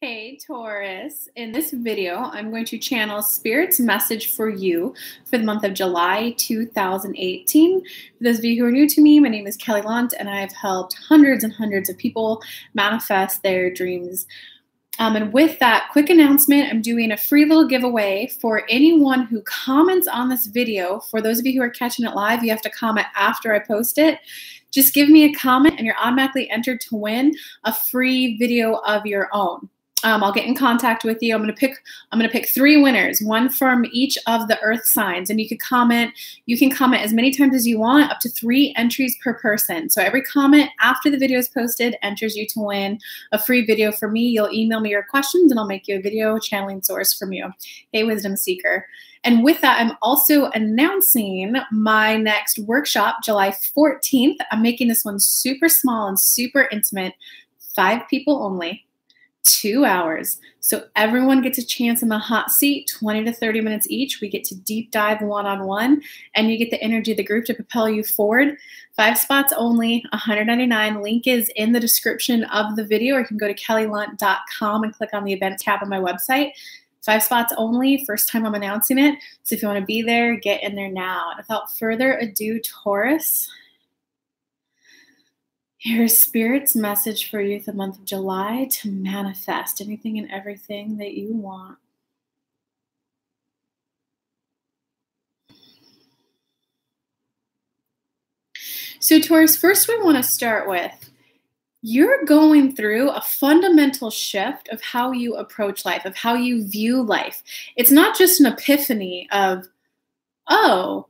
Hey Taurus, in this video, I'm going to channel Spirit's message for you for the month of July 2018. For those of you who are new to me, my name is Kelly Lunt, and I've helped hundreds and hundreds of people manifest their dreams. And with that quick announcement, I'm doing a free little giveaway for anyone who comments on this video. For those of you who are catching it live, you have to comment after I post it. Just give me a comment and you're automatically entered to win a free video of your own. I'll get in contact with you. I'm gonna pick 3 winners, one from each of the earth signs, and you can comment as many times as you want, up to 3 entries per person. So every comment after the video is posted enters you to win a free video from me. You'll email me your questions and I'll make you a video channeling source from you. Hey, Wisdom Seeker. And with that, I'm also announcing my next workshop, July 14th. I'm making this one super small and super intimate, 5 people only. 2 hours. So everyone gets a chance in the hot seat, 20 to 30 minutes each. We get to deep dive one-on-one, and you get the energy of the group to propel you forward. 5 spots only, $199. Link is in the description of the video, or you can go to kellylunt.com and click on the event tab on my website. 5 spots only, first time I'm announcing it. So if you want to be there, get in there now. And without further ado, Taurus, here's Spirit's message for you the month of July to manifest anything and everything that you want. So Taurus, first we want to start with, you're going through a fundamental shift of how you approach life, of how you view life. It's not just an epiphany of, oh,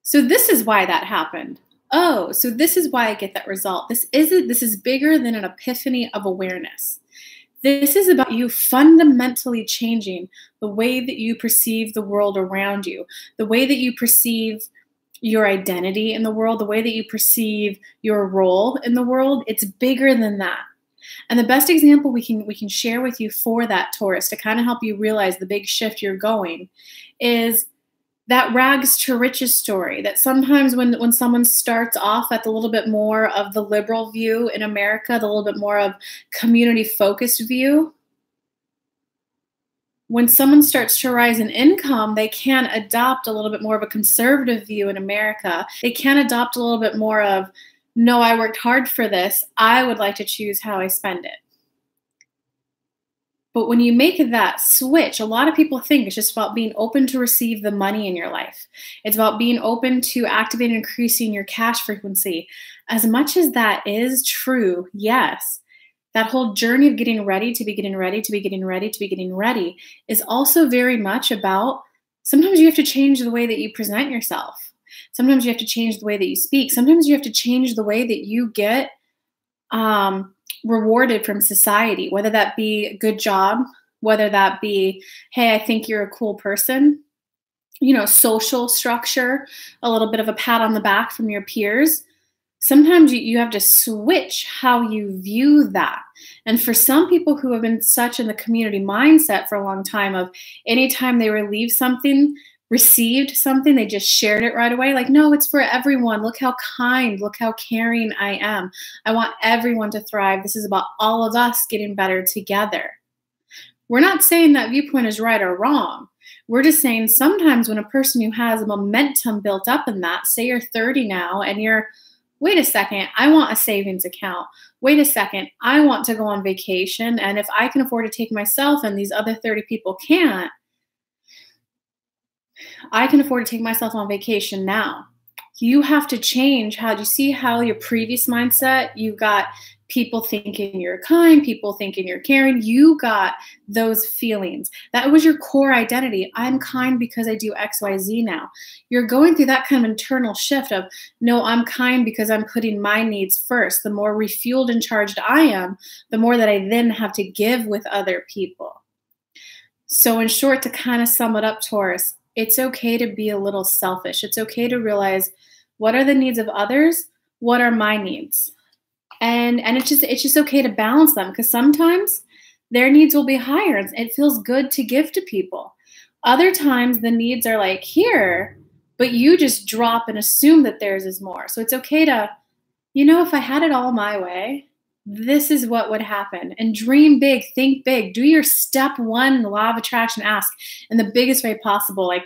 so this is why that happened. Oh, so this is why I get that result. This is bigger than an epiphany of awareness. This is about you fundamentally changing the way that you perceive the world around you, the way that you perceive your identity in the world, the way that you perceive your role in the world. It's bigger than that. And the best example we can share with you for that, Taurus, to kind of help you realize the big shift you're going, is that rags to riches story. That sometimes when someone starts off at the little bit more of the liberal view in America, the little bit more of community-focused view, when someone starts to rise in income, they can adopt a little bit more of a conservative view in America. They can adopt a little bit more of, no, I worked hard for this. I would like to choose how I spend it. But when you make that switch, a lot of people think it's just about being open to receive the money in your life. It's about being open to activating and increasing your cash frequency. As much as that is true, yes, that whole journey of getting ready to be getting ready to be getting ready to be getting ready is also very much about, sometimes you have to change the way that you present yourself. Sometimes you have to change the way that you speak. Sometimes you have to change the way that you get rewarded from society, whether that be a good job, whether that be, hey, I think you're a cool person, social structure, a little bit of a pat on the back from your peers. Sometimes you have to switch how you view that. And for some people who have been such in the community mindset for a long time of anytime they received something, they just shared it right away. Like, no, it's for everyone. Look how kind, look how caring I am. I want everyone to thrive. This is about all of us getting better together. We're not saying that viewpoint is right or wrong. We're just saying sometimes when a person who has a momentum built up in that, say you're 30 now and you're, wait a second, I want a savings account. Wait a second, I want to go on vacation. And if I can afford to take myself and these other 30 people can't, I can afford to take myself on vacation now. You have to change how you see how your previous mindset, you got people thinking you're kind, people thinking you're caring. You got those feelings. That was your core identity. I'm kind because I do X, Y, Z now. You're going through that kind of internal shift of, no, I'm kind because I'm putting my needs first. The more refueled and charged I am, the more that I then have to give with other people. So in short, to kind of sum it up, Taurus, it's okay to be a little selfish. It's okay to realize, what are the needs of others? What are my needs? And it's just okay to balance them, because sometimes their needs will be higher. It feels good to give to people. Other times the needs are like here, but you just drop and assume that theirs is more. So it's okay to, if I had it all my way, this is what would happen. And dream big, think big, do your step one law of attraction ask in the biggest way possible. Like,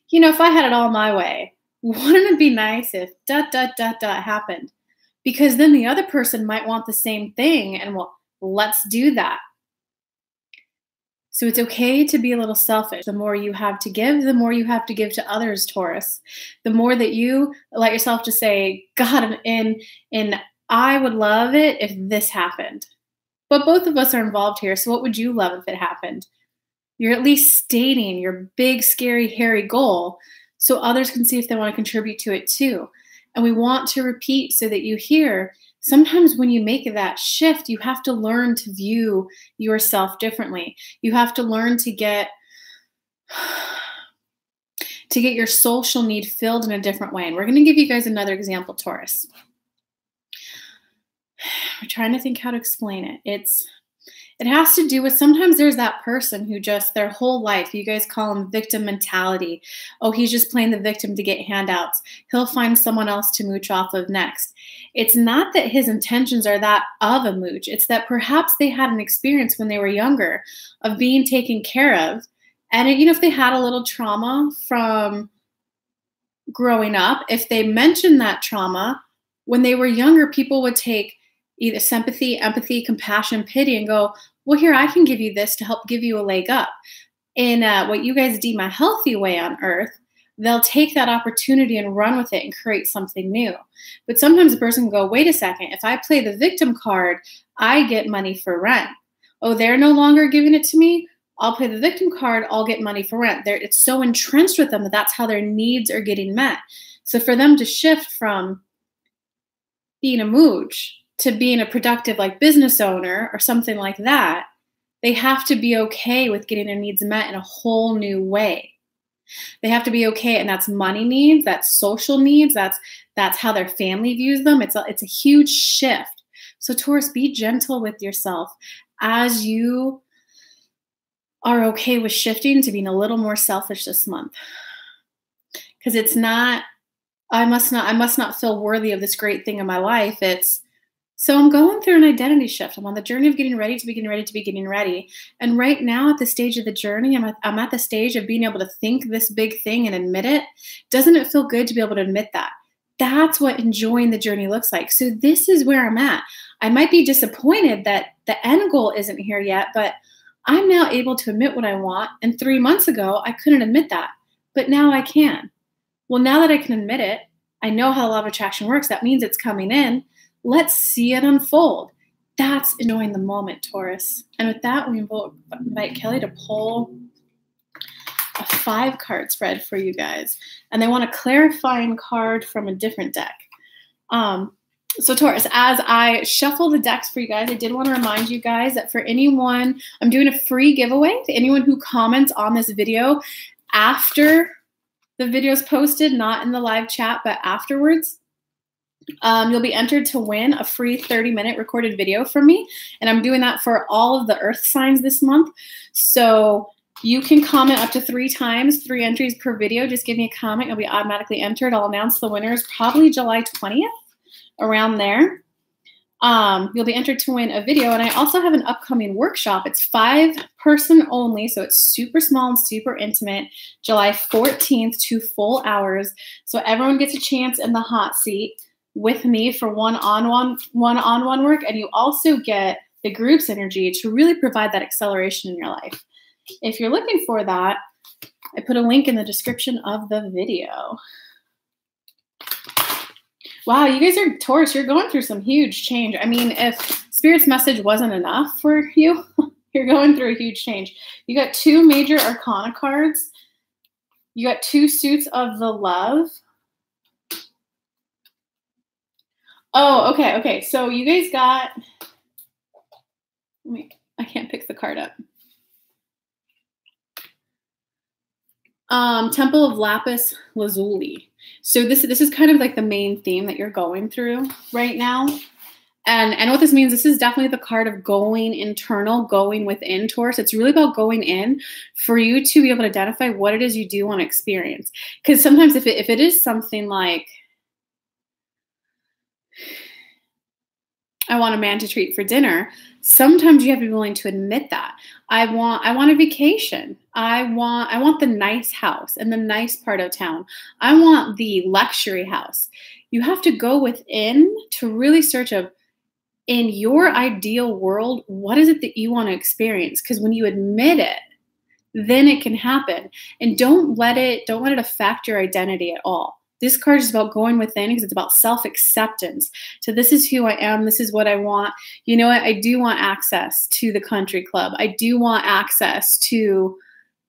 you know, if I had it all my way, wouldn't it be nice if ... happened? Because then the other person might want the same thing, and well, let's do that. So it's okay to be a little selfish. The more you have to give, the more you have to give to others, Taurus. The more that you let yourself just say, God, and I would love it if this happened. But both of us are involved here, so what would you love if it happened? You're at least stating your big, scary, hairy goal so others can see if they want to contribute to it too. And we want to repeat so that you hear, sometimes when you make that shift, you have to learn to view yourself differently. You have to learn to get your social need filled in a different way. And we're going to give you guys another example, Taurus. We're trying to think how to explain it. It has to do with, sometimes there's that person who just their whole life, you guys call them victim mentality. Oh, he's just playing the victim to get handouts. He'll find someone else to mooch off of next. It's not that his intentions are that of a mooch. It's that perhaps they had an experience when they were younger of being taken care of. And, you know, if they had a little trauma from growing up, if they mentioned that trauma when they were younger, people would take either sympathy, empathy, compassion, pity, and go, well, here, I can give you this to help give you a leg up. In what you guys deem a healthy way on earth, they'll take that opportunity and run with it and create something new. But sometimes a person can go, wait a second, if I play the victim card, I get money for rent. Oh, they're no longer giving it to me? I'll play the victim card, I'll get money for rent. It's so entrenched with them that that's how their needs are getting met. So for them to shift from being a mooch to being a productive like business owner or something like that, they have to be okay with getting their needs met in a whole new way. They have to be okay, and that's money needs, that's social needs, that's how their family views them. It's a huge shift. So Taurus, be gentle with yourself as you are okay with shifting to being a little more selfish this month. Because it's not, I must not feel worthy of this great thing in my life. So I'm going through an identity shift. I'm on the journey of getting ready to be getting ready to be getting ready. And right now at the stage of the journey, I'm at the stage of being able to think this big thing and admit it. Doesn't it feel good to be able to admit that? That's what enjoying the journey looks like. So this is where I'm at. I might be disappointed that the end goal isn't here yet, but I'm now able to admit what I want. And 3 months ago, I couldn't admit that, but now I can. Well, now that I can admit it, I know how the law of attraction works. That means it's coming in. Let's see it unfold. That's enjoying the moment, Taurus. And with that, we invite Kelly to pull a 5-card spread for you guys. And they want a clarifying card from a different deck. So Taurus, as I shuffle the decks for you guys, I did want to remind you guys that for anyone, I'm doing a free giveaway to anyone who comments on this video after the video is posted, not in the live chat, but afterwards. You'll be entered to win a free 30-minute recorded video from me. And I'm doing that for all of the earth signs this month. So you can comment up to 3 times, 3 entries per video. Just give me a comment. You'll be automatically entered. I'll announce the winners probably July 20th, around there. You'll be entered to win a video. And I also have an upcoming workshop. It's 5-person only, so it's super small and super intimate. July 14th, 2 full hours. So everyone gets a chance in the hot seat with me for one-on-one work, and you also get the group's energy to really provide that acceleration in your life. If you're looking for that, I put a link in the description of the video. Wow, you guys are Taurus, you're going through some huge change. I mean, if Spirit's message wasn't enough for you, you're going through a huge change. You got 2 major Arcana cards. You got 2 suits of the love. Oh, okay. So you guys got, I can't pick the card up. Temple of Lapis Lazuli. So this is kind of like the main theme that you're going through right now. And what this means, this is definitely the card of going internal, going within, Taurus. It's really about going in for you to be able to identify what it is you do want to experience. Because sometimes if it is something like, I want a man to treat for dinner. Sometimes you have to be willing to admit that. I want a vacation. I want the nice house and the nice part of town. I want the luxury house. You have to go within to really search of, in your ideal world, what is it that you want to experience? Because when you admit it, then it can happen. And don't let it affect your identity at all. This card is about going within because it's about self-acceptance. So this is who I am. This is what I want. You know what? I do want access to the country club. I do want access to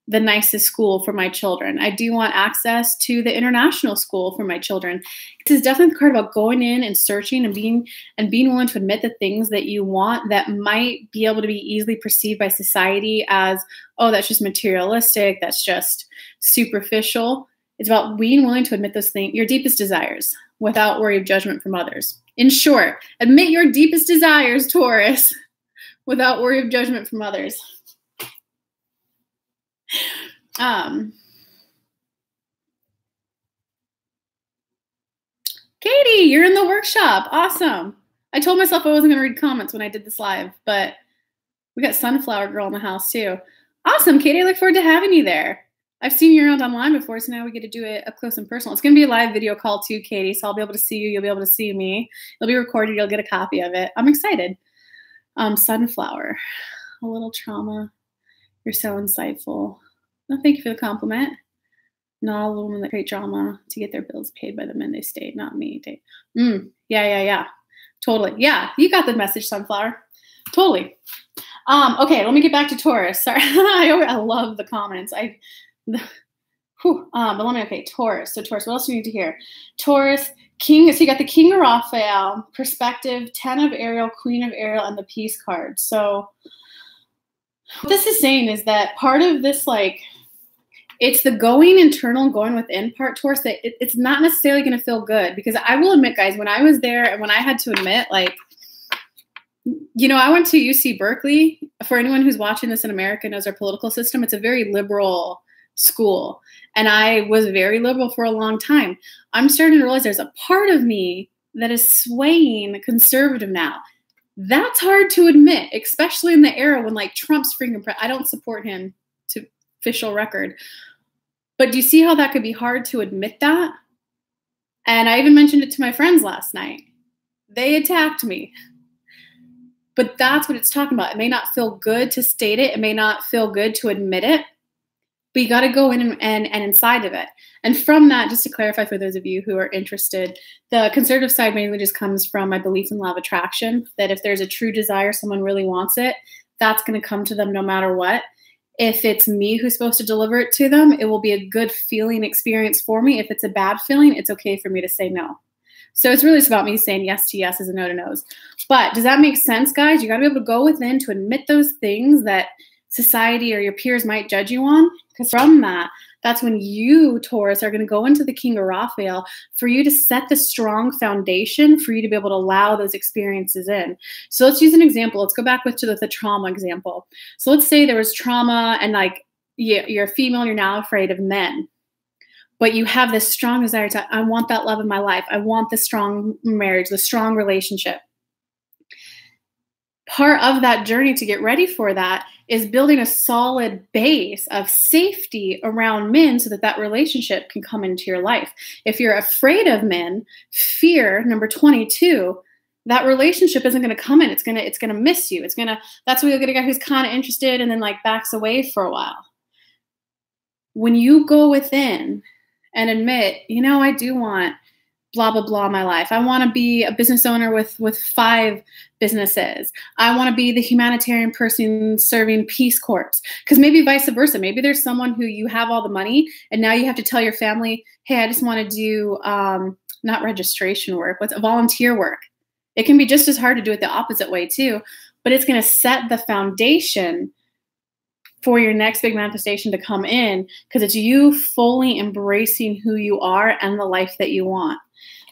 the nicest school for my children. I do want access to the international school for my children. This is definitely the card about going in and searching and being willing to admit the things that you want that might be able to be easily perceived by society as, oh, that's just materialistic. That's just superficial. It's about being willing to admit those things, your deepest desires, without worry of judgment from others. In short, admit your deepest desires, Taurus, without worry of judgment from others. Katie, you're in the workshop. Awesome. I told myself I wasn't going to read comments when I did this live, but we got Sunflower Girl in the house too. Awesome, Katie. I look forward to having you there. I've seen you around online before, so now we get to do it up close and personal. It's going to be a live video call too, Katie, so I'll be able to see you. You'll be able to see me. It'll be recorded. You'll get a copy of it. I'm excited. Sunflower, a little trauma. You're so insightful. Well, thank you for the compliment. Not all the women that create drama to get their bills paid by the men they stayed, not me. Yeah. Totally. Yeah, you got the message, Sunflower. Totally. Okay, let me get back to Taurus. Sorry, I love the comments. Taurus. So Taurus, what else do we need to hear? Taurus, King. So you got the King of Raphael, Perspective, 10 of Ariel, Queen of Ariel, and the Peace card. So what this is saying is that part of this, like, it's the going internal, going within part, Taurus, that it's not necessarily going to feel good. Because I will admit, guys, when I was there and when I had to admit, like, you know, I went to UC Berkeley. For anyone who's watching this in America knows our political system. It's a very liberal school. And I was very liberal for a long time. I'm starting to realize there's a part of me that is swaying conservative now. That's hard to admit, especially in the era when, like, Trump's freaking I don't support him, to official record. But do you see how that could be hard to admit that? And I even mentioned it to my friends last night. They attacked me. But that's what it's talking about. It may not feel good to state it. It may not feel good to admit it. But you got to go in and inside of it. And from that, just to clarify for those of you who are interested, the conservative side mainly just comes from my belief in law of attraction, that if there's a true desire, someone really wants it, that's going to come to them no matter what. If it's me who's supposed to deliver it to them, it will be a good feeling experience for me. If it's a bad feeling, it's okay for me to say no. So it's really just about me saying yes to yeses and no to nos. But does that make sense, guys? You got to be able to go within to admit those things that society or your peers might judge you on. Because from that, that's when you, Taurus, are going to go into the King of Raphael for you to set the strong foundation for you to be able to allow those experiences in. So let's use an example. Let's go back to the trauma example. So let's say there was trauma and, like, you're a female and you're now afraid of men. But you have this strong desire to, I want that love in my life. I want the strong marriage, the strong relationship. Part of that journey to get ready for that is building a solid base of safety around men so that that relationship can come into your life. If you're afraid of men, fear, number 22, that relationship isn't going to come in. It's going to miss you. That's where you'll get a guy who's kind of interested and then, like, backs away for a while. When you go within and admit, you know, I do want blah, blah, blah in my life. I want to be a business owner with 5 businesses. I want to be the humanitarian person serving Peace Corps. Because maybe vice versa. Maybe there's someone who you have all the money and now you have to tell your family, hey, I just want to do not registration work, what's volunteer work. It can be just as hard to do it the opposite way too, but it's going to set the foundation for your next big manifestation to come in, because it's you fully embracing who you are and the life that you want.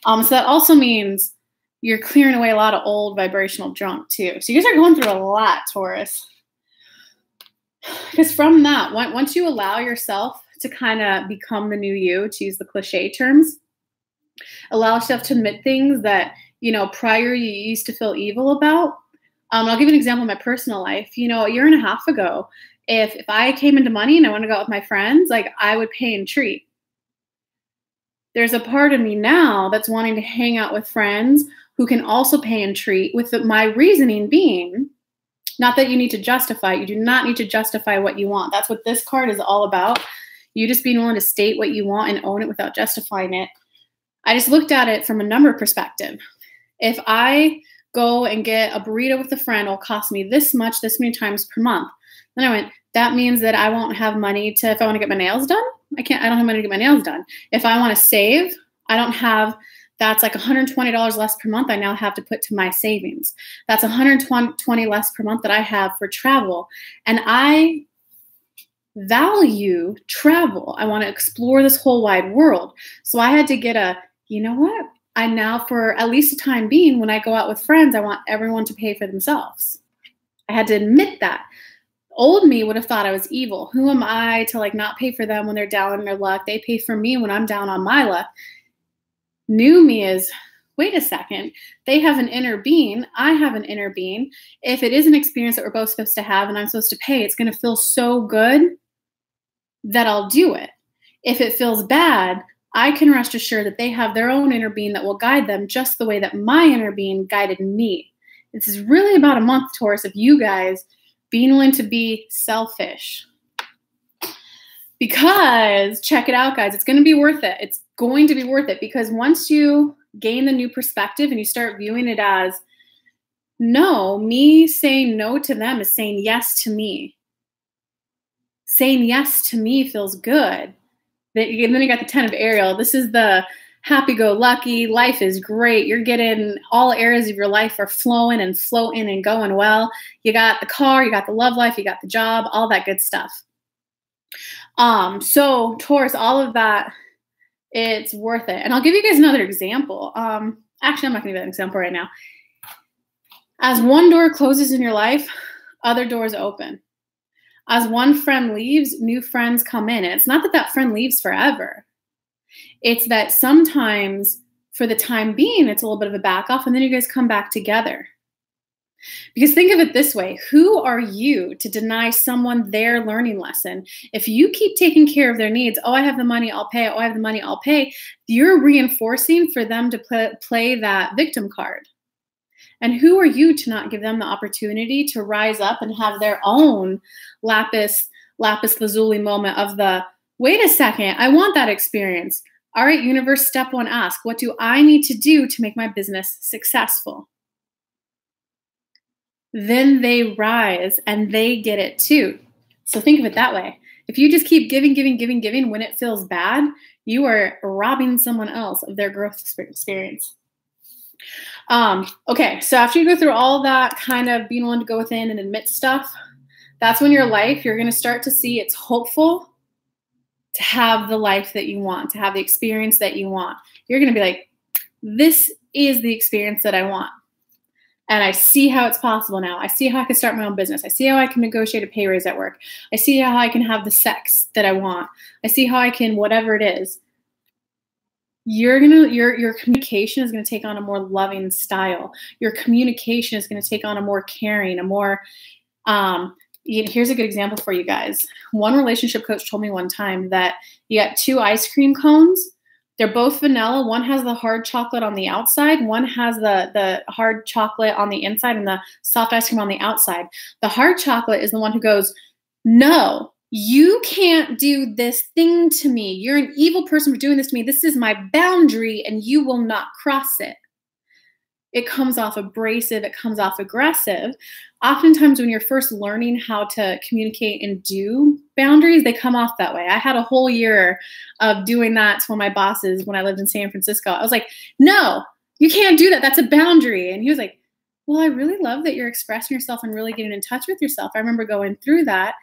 So that also means you're clearing away a lot of old vibrational junk too. So you guys are going through a lot, Taurus. Because from that, once you allow yourself to kind of become the new you, to use the cliche terms, allow yourself to admit things that prior you used to feel evil about. I'll give you an example in my personal life. A year and a half ago, if I came into money and I want to go out with my friends, like I would pay and treat. There's a part of me now that's wanting to hang out with friends who can also pay and treat, with my reasoning being, not that you need to justify it. You do not need to justify what you want. That's what this card is all about. You just being willing to state what you want and own it without justifying it. I just looked at it from a number perspective. If I go and get a burrito with a friend, it'll cost me this much, this many times per month. Then I went, that means that I won't have money if I want to get my nails done. I don't have money to get my nails done. If I want to save, that's like $120 less per month I now have to put to my savings. That's $120 less per month that I have for travel. And I value travel. I want to explore this whole wide world. So I had to get you know what? I now, for at least a time being, when I go out with friends, I want everyone to pay for themselves. I had to admit that. Old me would have thought I was evil. Who am I to not pay for them when they're down on their luck? They pay for me when I'm down on my luck. New me is, wait a second, they have an inner being. I have an inner being. If it is an experience that we're both supposed to have and I'm supposed to pay, it's going to feel so good that I'll do it. If it feels bad, I can rest assured that they have their own inner being that will guide them just the way that my inner being guided me. This is really about a month, Taurus, of you guys being willing to be selfish. Because, check it out, guys, it's going to be worth it. It's going to be worth it, because once you gain the new perspective and you start viewing it as, no, me saying no to them is saying yes to me. Saying yes to me feels good. And then you got the 10 of Ariel. This is the happy-go-lucky. Life is great. You're getting all areas of your life are flowing and floating and going well. You got the car, you got the love life, you got the job, all that good stuff. So Taurus, all of that, it's worth it. And I'll give you guys another example. Actually, I'm not going to give that example right now. As one door closes in your life, other doors open. As one friend leaves, new friends come in. And it's not that friend leaves forever. It's that sometimes, for the time being, it's a little bit of a back off, and then you guys come back together. Because think of it this way. Who are you to deny someone their learning lesson? If you keep taking care of their needs, oh, I have the money, I'll pay. Oh, I have the money, I'll pay. You're reinforcing for them to play that victim card. And who are you to not give them the opportunity to rise up and have their own lapis lazuli moment of wait a second, I want that experience. All right, universe, step one, ask, what do I need to do to make my business successful? Then they rise and they get it too. So think of it that way. If you just keep giving when it feels bad, you are robbing someone else of their growth experience. Okay, so after you go through all that kind of being willing to go within and admit stuff, that's when your life, you're going to start to see it's hopeful to have the life that you want, to have the experience that you want. You're going to be like, this is the experience that I want. And I see how it's possible now. I see how I can start my own business. I see how I can negotiate a pay raise at work. I see how I can have the sex that I want. I see how I can, whatever it is. Your communication is going to take on a more loving style. Your communication is going to take on a more caring, a more, here's a good example for you guys. One relationship coach told me one time that you got 2 ice cream cones. They're both vanilla. One has the hard chocolate on the outside. One has the hard chocolate on the inside and the soft ice cream on the outside. The hard chocolate is the one who goes, no, you can't do this thing to me. You're an evil person for doing this to me. This is my boundary and you will not cross it. It comes off abrasive. It comes off aggressive. Oftentimes when you're first learning how to communicate and do boundaries, they come off that way. I had a whole year of doing that to one of my bosses when I lived in San Francisco. I was like, no, you can't do that. That's a boundary. And he was like, well, I really love that you're expressing yourself and really getting in touch with yourself. I remember going through that.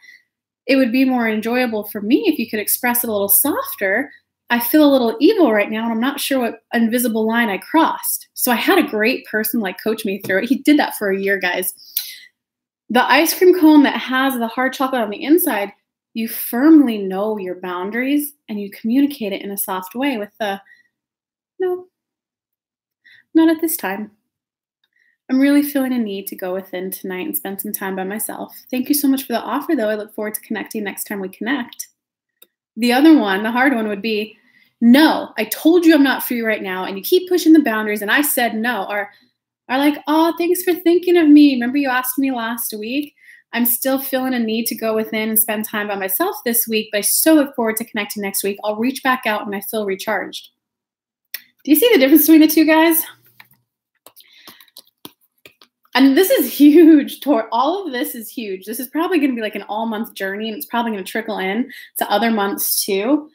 It would be more enjoyable for me if you could express it a little softer. I feel a little evil right now, and I'm not sure what invisible line I crossed. So I had a great person coach me through it. He did that for a year, guys. The ice cream cone that has the hard chocolate on the inside, you firmly know your boundaries and you communicate it in a soft way with no, not at this time. I'm really feeling a need to go within tonight and spend some time by myself. Thank you so much for the offer, though. I look forward to connecting next time we connect. The other one, the hard one, would be, no, I told you I'm not free right now, and you keep pushing the boundaries, and I said no. Or like, oh, thanks for thinking of me. Remember you asked me last week? I'm still feeling a need to go within and spend time by myself this week, but I so look forward to connecting next week. I'll reach back out when I feel recharged. Do you see the difference between the two, guys? And this is huge. All of this is huge. This is probably going to be like an all-month journey, and it's probably going to trickle in to other months too.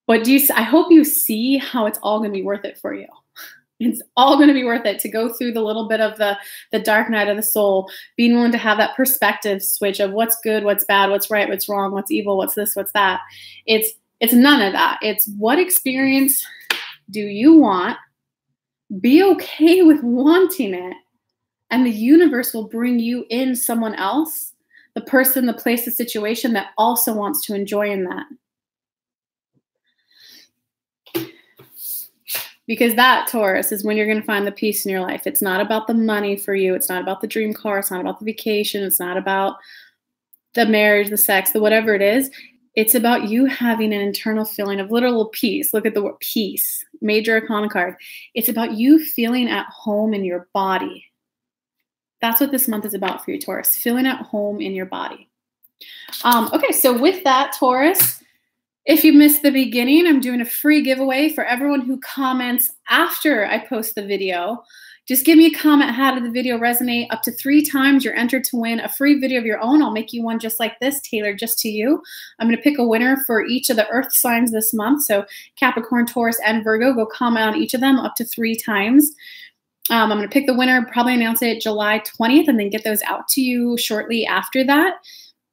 But I hope you see how it's all going to be worth it for you. It's all going to be worth it to go through the little bit of the dark night of the soul, being willing to have that perspective switch of what's good, what's bad, what's right, what's wrong, what's evil, what's this, what's that. It's none of that. It's what experience do you want? Be okay with wanting it. And the universe will bring you in someone else, the person, the place, the situation that also wants to enjoy in that. Because that, Taurus, is when you're going to find the peace in your life. It's not about the money for you. It's not about the dream car. It's not about the vacation. It's not about the marriage, the sex, the whatever it is. It's about you having an internal feeling of literal peace. Look at the word peace, major arcana card. It's about you feeling at home in your body. That's what this month is about for you, Taurus, feeling at home in your body. Okay, so with that, Taurus, if you missed the beginning, I'm doing a free giveaway for everyone who comments after I post the video. Just give me a comment, how did the video resonate? Up to 3 times, you're entered to win a free video of your own. I'll make you one just like this, tailored just to you. I'm going to pick a winner for each of the earth signs this month. So Capricorn, Taurus, and Virgo, go comment on each of them up to 3 times. I'm going to pick the winner, probably announce it July 20th, and then get those out to you shortly after that.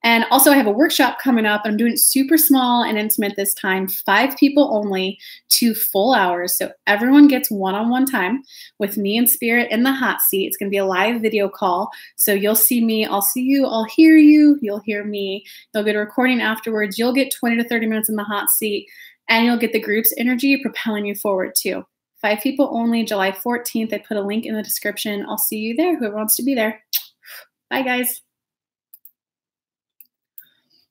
And also I have a workshop coming up. I'm doing it super small and intimate this time, 5 people only, 2 full hours. So everyone gets one-on-one time with me and Spirit in the hot seat. It's going to be a live video call. So you'll see me, I'll see you, I'll hear you, you'll hear me. You'll get a recording afterwards. You'll get 20 to 30 minutes in the hot seat, and you'll get the group's energy propelling you forward too. 5 people only, July 14th. I put a link in the description. I'll see you there, whoever wants to be there. Bye, guys.